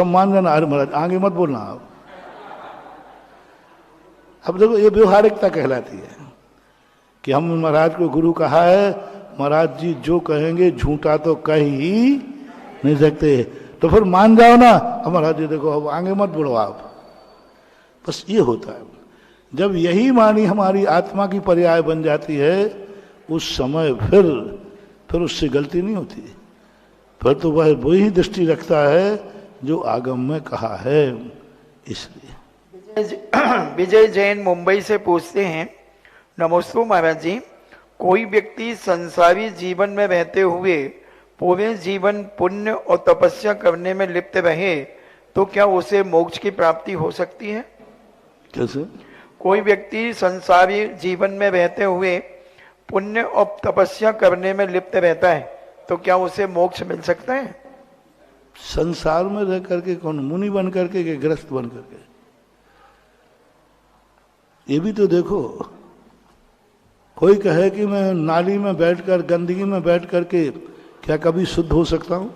मान जाना, अरे महाराज आगे मत बोलना आप। अब देखो ये व्यवहारिकता कहलाती है कि हम महाराज को गुरु कहा है, महाराज जी जो कहेंगे झूठा तो कह ही नहीं सकते, तो फिर मान जाओ ना। अब महाराज जी देखो अब आगे मत बोलो आप। बस ये होता है। जब यही वाणी हमारी आत्मा की पर्याय बन जाती है, उस समय फिर उससे गलती नहीं होती। फिर तो वह वही दृष्टि रखता है जो आगम में कहा है। इसलिए विजय जैन मुंबई से पूछते हैं, नमस्ते महाराज जी, कोई व्यक्ति संसारी जीवन में रहते हुए पूरे जीवन पुण्य और तपस्या करने में लिप्त रहे तो क्या उसे मोक्ष की प्राप्ति हो सकती है? कैसे? कोई व्यक्ति संसारी जीवन में रहते हुए पुण्य और तपस्या करने में लिप्त रहता है तो क्या उसे मोक्ष मिल सकता है? संसार में रह करके कौन, मुनि बन करके कि ग्रस्त बन करके? ये भी तो देखो, कोई कहे कि मैं नाली में बैठकर, गंदगी में बैठ करके क्या कभी शुद्ध हो सकता हूं?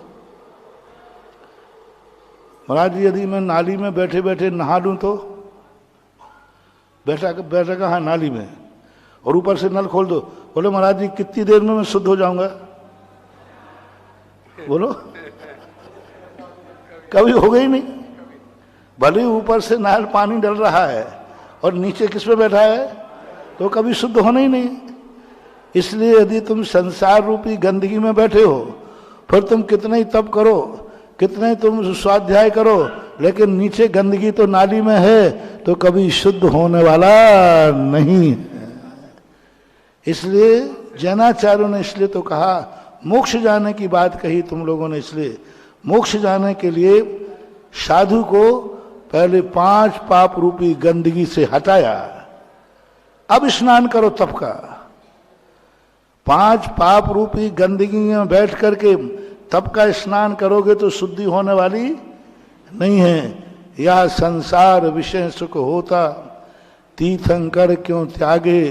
महाराज यदि मैं नाली में बैठे बैठे नहा लूं तो बैठा कहाँ नाली में, और ऊपर से नल खोल दो, बोले महाराज जी कितनी देर में मैं शुद्ध हो जाऊंगा? बोलो, कभी हो गई नहीं। भले ऊपर से नाल पानी डल रहा है और नीचे किस पे बैठा है, तो कभी शुद्ध होना ही नहीं। इसलिए यदि तुम संसार रूपी गंदगी में बैठे हो, फिर तुम कितने ही तप करो, कितने ही तुम स्वाध्याय करो, लेकिन नीचे गंदगी तो नाली में है, तो कभी शुद्ध होने वाला नहीं है। इसलिए जैनाचार्यों ने इसलिए तो कहा, मोक्ष जाने की बात कही तुम लोगों ने, इसलिए मोक्ष जाने के लिए साधु को पहले 5 पाप रूपी गंदगी से हटाया। अब स्नान करो तप का। 5 पाप रूपी गंदगी में बैठ करके तप का स्नान करोगे तो शुद्धि होने वाली नहीं है। यह संसार विषय सुख होता, तीर्थंकर क्यों त्यागे,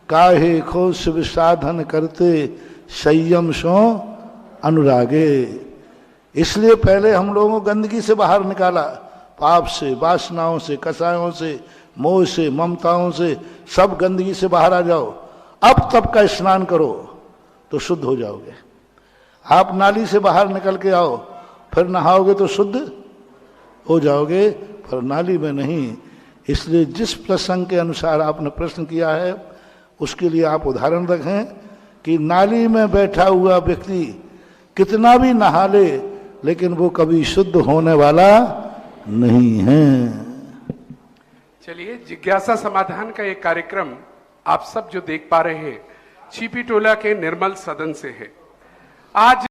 काहे खो शिव साधन करते, संयम सो अनुरागे। इसलिए पहले हम लोगों को गंदगी से बाहर निकाला, पाप से, वासनाओं से, कसायों से, मोह से, ममताओं से, सब गंदगी से बाहर आ जाओ। अब तप का स्नान करो तो शुद्ध हो जाओगे। आप नाली से बाहर निकल के आओ, फिर नहाओगे तो शुद्ध हो जाओगे, पर नाली में नहीं। इसलिए जिस प्रसंग के अनुसार आपने प्रश्न किया है, उसके लिए आप उदाहरण रखें कि नाली में बैठा हुआ व्यक्ति कितना भी नहा ले, लेकिन वो कभी शुद्ध होने वाला नहीं है। चलिए, जिज्ञासा समाधान का एक कार्यक्रम आप सब जो देख पा रहे हैं, छिपी टोला के निर्मल सदन से है। आज